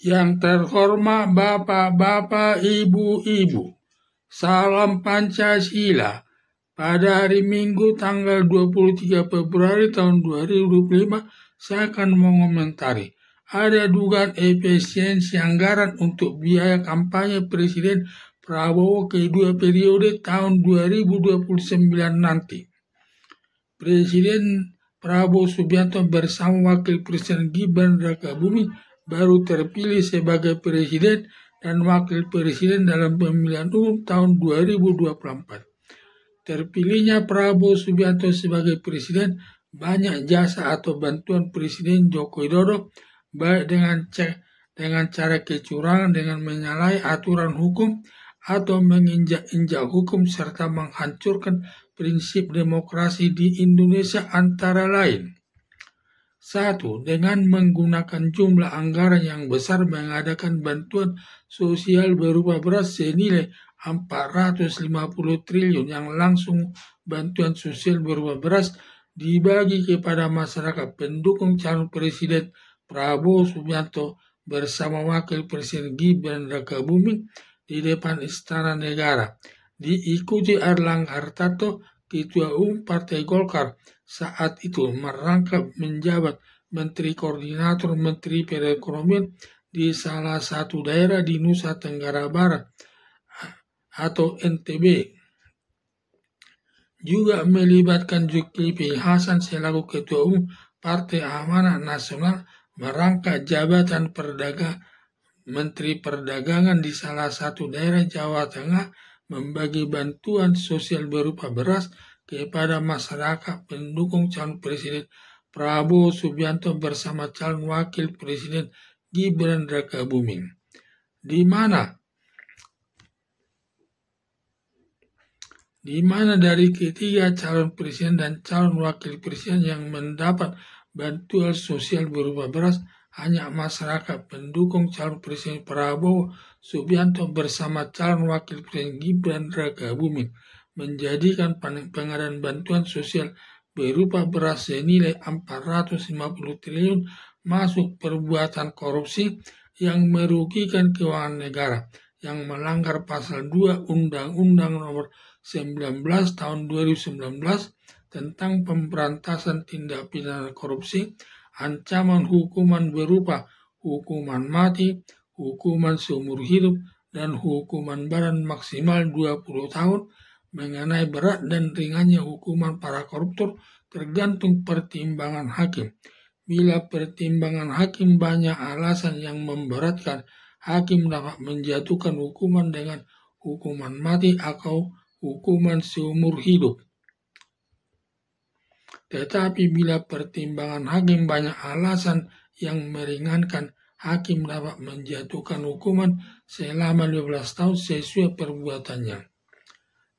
Yang terhormat Bapak-Bapak, Ibu-Ibu, salam Pancasila. Pada hari Minggu tanggal 23 Februari tahun 2025, saya akan mengomentari ada dugaan efisiensi anggaran untuk biaya kampanye Presiden Prabowo kedua periode tahun 2029 nanti. Presiden Prabowo Subianto bersama Wakil Presiden Gibran Rakabuming baru terpilih sebagai Presiden dan Wakil Presiden dalam pemilihan umum tahun 2024. Terpilihnya Prabowo Subianto sebagai Presiden banyak jasa atau bantuan Presiden Joko Widodo, baik dengan cara kecurangan dengan menyalahi aturan hukum atau menginjak-injak hukum serta menghancurkan prinsip demokrasi di Indonesia antara lain. 1. Dengan menggunakan jumlah anggaran yang besar mengadakan bantuan sosial berupa beras senilai 450 triliun yang langsung bantuan sosial berupa beras dibagi kepada masyarakat pendukung calon Presiden Prabowo Subianto bersama Wakil Presiden Gibran Rakabuming di depan Istana Negara. Diikuti Erlangga Hartarto, Ketua Umum Partai Golkar, saat itu merangkap menjabat Menteri Koordinator Menteri Perekonomian di salah satu daerah di Nusa Tenggara Barat atau NTB. Juga melibatkan Zulkifli Hasan selaku Ketua Umum Partai Amanat Nasional merangkap jabatan Menteri Perdagangan di salah satu daerah Jawa Tengah, membagi bantuan sosial berupa beras kepada masyarakat pendukung calon Presiden Prabowo Subianto bersama calon Wakil Presiden Gibran Rakabuming. Di mana dari ketiga calon presiden dan calon wakil presiden yang mendapat bantuan sosial berupa beras hanya masyarakat pendukung calon Presiden Prabowo Subianto bersama calon Wakil Presiden Gibran Rakabuming menjadikan pengadaan bantuan sosial berupa beras senilai 450 triliun masuk perbuatan korupsi yang merugikan keuangan negara, yang melanggar pasal 2 Undang-Undang Nomor 19 Tahun 2019 tentang pemberantasan tindak pidana korupsi, ancaman hukuman berupa hukuman mati, hukuman seumur hidup, dan hukuman badan maksimal 20 tahun. Mengenai berat dan ringannya hukuman para koruptor tergantung pertimbangan hakim. Bila pertimbangan hakim banyak alasan yang memberatkan, hakim dapat menjatuhkan hukuman dengan hukuman mati atau hukuman seumur hidup. Tetapi bila pertimbangan hakim banyak alasan yang meringankan, hakim dapat menjatuhkan hukuman selama 15 tahun sesuai perbuatannya.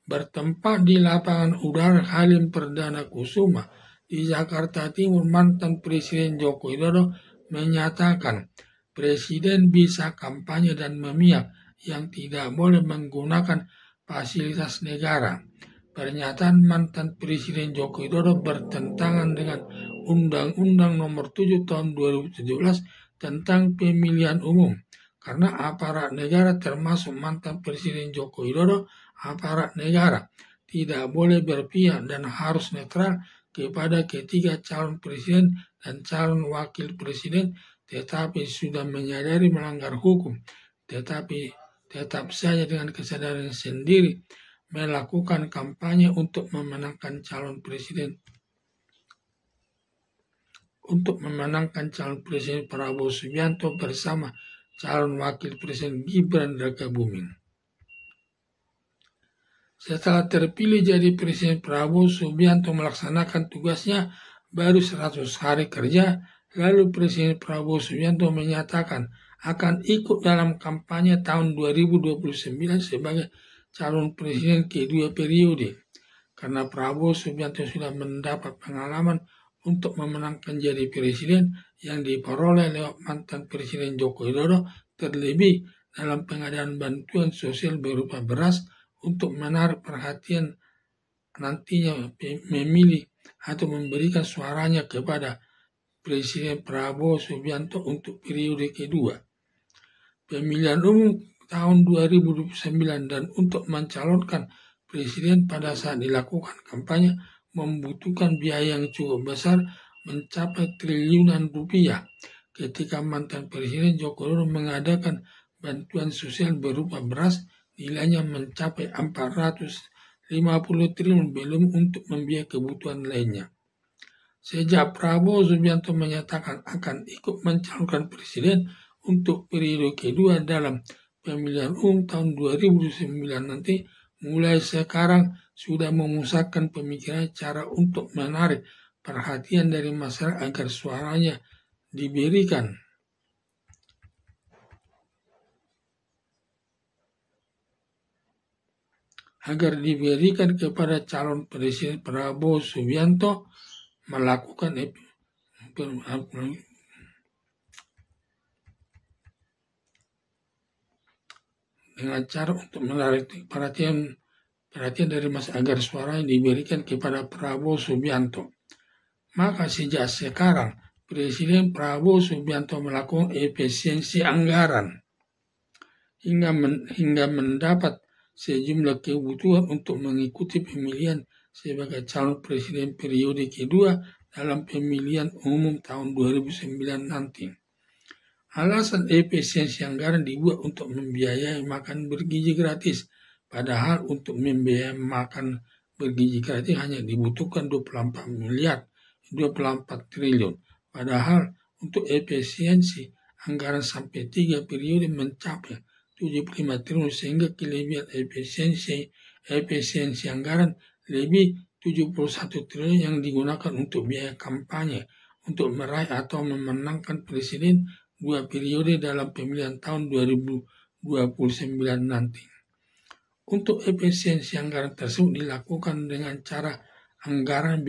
Bertempat di lapangan udara Halim Perdana Kusuma di Jakarta Timur, mantan Presiden Joko Widodo menyatakan Presiden bisa kampanye dan memihak, yang tidak boleh menggunakan fasilitas negara. Pernyataan mantan Presiden Joko Widodo bertentangan dengan Undang-Undang Nomor 7 Tahun 2017 tentang pemilihan umum, karena aparat negara termasuk mantan Presiden Joko Widodo aparat negara tidak boleh berpihak dan harus netral kepada ketiga calon presiden dan calon wakil presiden, tetapi sudah menyadari melanggar hukum, tetapi tetap saja dengan kesadaran sendiri melakukan kampanye untuk memenangkan calon presiden Prabowo Subianto bersama calon wakil presiden Gibran Rakabuming. Setelah terpilih jadi Presiden, Prabowo Subianto melaksanakan tugasnya baru 100 hari kerja, lalu Presiden Prabowo Subianto menyatakan akan ikut dalam kampanye tahun 2029 sebagai calon presiden kedua periode. Karena Prabowo Subianto sudah mendapat pengalaman untuk memenangkan jadi presiden yang diperoleh lewat mantan Presiden Joko Widodo, terlebih dalam pengadaan bantuan sosial berupa beras untuk menarik perhatian nantinya memilih atau memberikan suaranya kepada Presiden Prabowo Subianto untuk periode kedua. pemilihan umum tahun 2029 dan untuk mencalonkan presiden pada saat dilakukan kampanye membutuhkan biaya yang cukup besar mencapai triliunan rupiah. Ketika mantan Presiden Joko Widodo mengadakan bantuan sosial berupa beras, nilainya mencapai 450 triliun belum untuk membiayai kebutuhan lainnya. Sejak Prabowo Subianto menyatakan akan ikut mencalonkan presiden untuk periode kedua dalam pemilihan umum tahun 2009 nanti, mulai sekarang sudah memusatkan pemikiran cara untuk menarik perhatian dari masyarakat agar suaranya diberikan kepada calon presiden Prabowo Subianto melakukan dengan cara untuk menarik perhatian dari masyarakat agar suaranya diberikan kepada Prabowo Subianto. Maka sejak sekarang Presiden Prabowo Subianto melakukan efisiensi anggaran hingga mendapat sejumlah kebutuhan untuk mengikuti pemilihan sebagai calon presiden periode kedua dalam pemilihan umum tahun 2009 nanti. Alasan efisiensi anggaran dibuat untuk membiayai makan bergizi gratis, padahal untuk membiayai makan bergizi gratis hanya dibutuhkan 24 triliun. Padahal untuk efisiensi anggaran sampai 3 periode mencapai 75 triliun, sehingga kelebihan efisiensi anggaran lebih 71 triliun yang digunakan untuk biaya kampanye untuk meraih atau memenangkan presiden 2 periode dalam pemilihan tahun 2029 nanti. Untuk efisiensi anggaran tersebut dilakukan dengan cara anggaran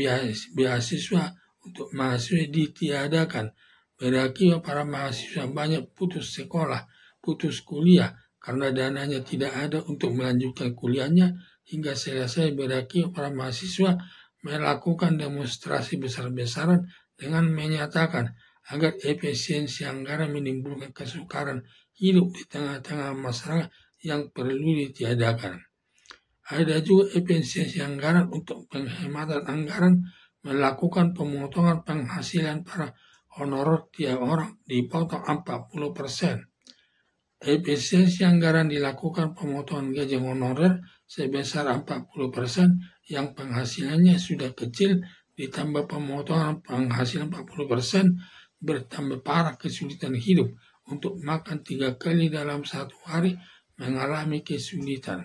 beasiswa untuk mahasiswa ditiadakan, berakibat para mahasiswa banyak putus sekolah, putus kuliah karena dananya tidak ada untuk melanjutkan kuliahnya, hingga selesai berakibat para mahasiswa melakukan demonstrasi besar-besaran dengan menyatakan agar efisiensi anggaran menimbulkan kesukaran hidup di tengah-tengah masyarakat yang perlu ditiadakan. Ada juga efisiensi anggaran untuk penghematan anggaran, melakukan pemotongan penghasilan para honorer tiap orang dipotong 40%. Efisiensi anggaran dilakukan pemotongan gaji honorer sebesar 40% yang penghasilannya sudah kecil, ditambah pemotongan penghasilan 40%, bertambah parah kesulitan hidup. Untuk makan 3 kali dalam satu hari mengalami kesulitan.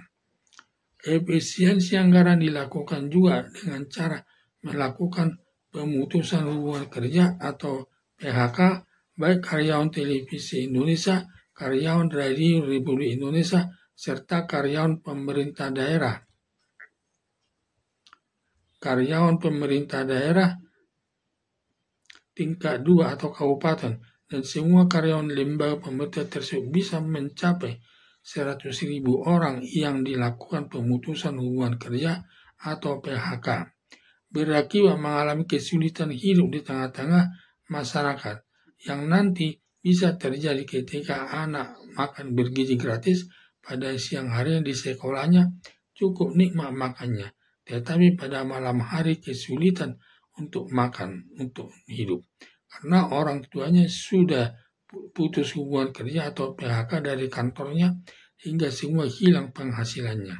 Efisiensi anggaran dilakukan juga dengan cara melakukan pemutusan hubungan kerja atau PHK, baik karyawan televisi Indonesia, karyawan radio Republik Indonesia, serta karyawan pemerintah daerah. Karyawan pemerintah daerah tingkat 2 atau kabupaten, dan semua karyawan lembaga pemerintah tersebut bisa mencapai 100.000 orang yang dilakukan pemutusan hubungan kerja atau PHK, berakibat mengalami kesulitan hidup di tengah-tengah masyarakat, yang nanti bisa terjadi ketika anak makan bergizi gratis pada siang hari di sekolahnya cukup nikmat makannya, tetapi pada malam hari kesulitan untuk makan, untuk hidup, karena orang tuanya sudah putus hubungan kerja atau PHK dari kantornya, hingga semua hilang penghasilannya.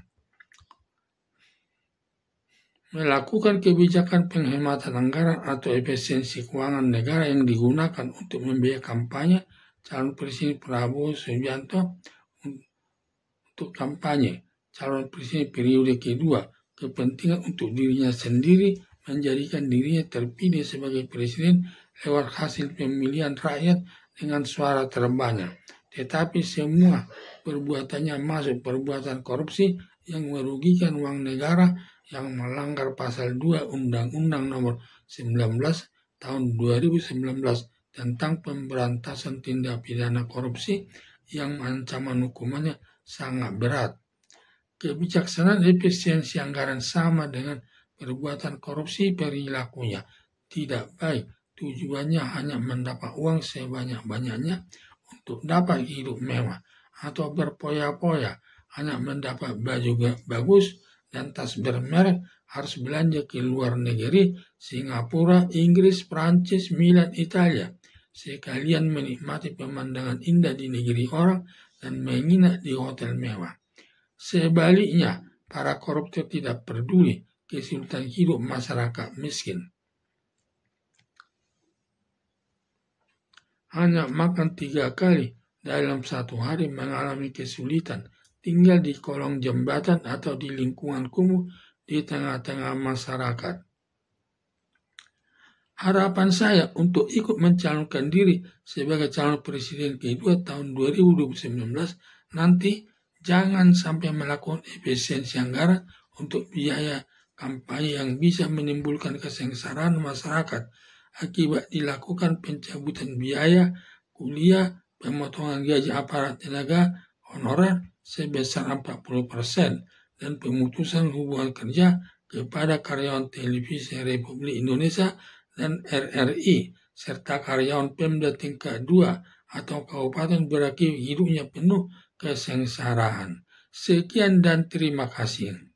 Melakukan kebijakan penghematan anggaran atau efisiensi keuangan negara yang digunakan untuk membiayai kampanye calon presiden Prabowo Subianto untuk kampanye calon presiden periode kedua, kepentingan untuk dirinya sendiri, menjadikan dirinya terpilih sebagai presiden lewat hasil pemilihan rakyat dengan suara terbanyak. Tetapi semua perbuatannya masuk perbuatan korupsi yang merugikan uang negara, yang melanggar pasal 2 Undang-Undang Nomor 19 Tahun 2019 tentang pemberantasan tindak pidana korupsi, yang ancaman hukumannya sangat berat. Kebijaksanaan efisiensi anggaran sama dengan perbuatan korupsi, perilakunya tidak baik. Tujuannya hanya mendapat uang sebanyak-banyaknya untuk dapat hidup mewah atau berpoya-poya, hanya mendapat baju bagus dan tas bermerek, harus belanja ke luar negeri, Singapura, Inggris, Prancis, Milan, Italia, sekalian menikmati pemandangan indah di negeri orang dan menginap di hotel mewah. Sebaliknya, para koruptor tidak peduli kesulitan hidup masyarakat miskin. Hanya makan 3 kali dalam satu hari mengalami kesulitan, tinggal di kolong jembatan atau di lingkungan kumuh di tengah-tengah masyarakat. Harapan saya untuk ikut mencalonkan diri sebagai calon presiden kedua tahun 2019 nanti, jangan sampai melakukan efisiensi anggaran untuk biaya kampanye yang bisa menimbulkan kesengsaraan masyarakat akibat dilakukan pencabutan biaya kuliah, pemotongan gaji aparat tenaga honorer sebesar 40%, dan pemutusan hubungan kerja kepada karyawan televisi Republik Indonesia dan RRI, serta karyawan Pemda tingkat 2 atau kabupaten berakhir hidupnya penuh kesengsaraan. Sekian dan terima kasih.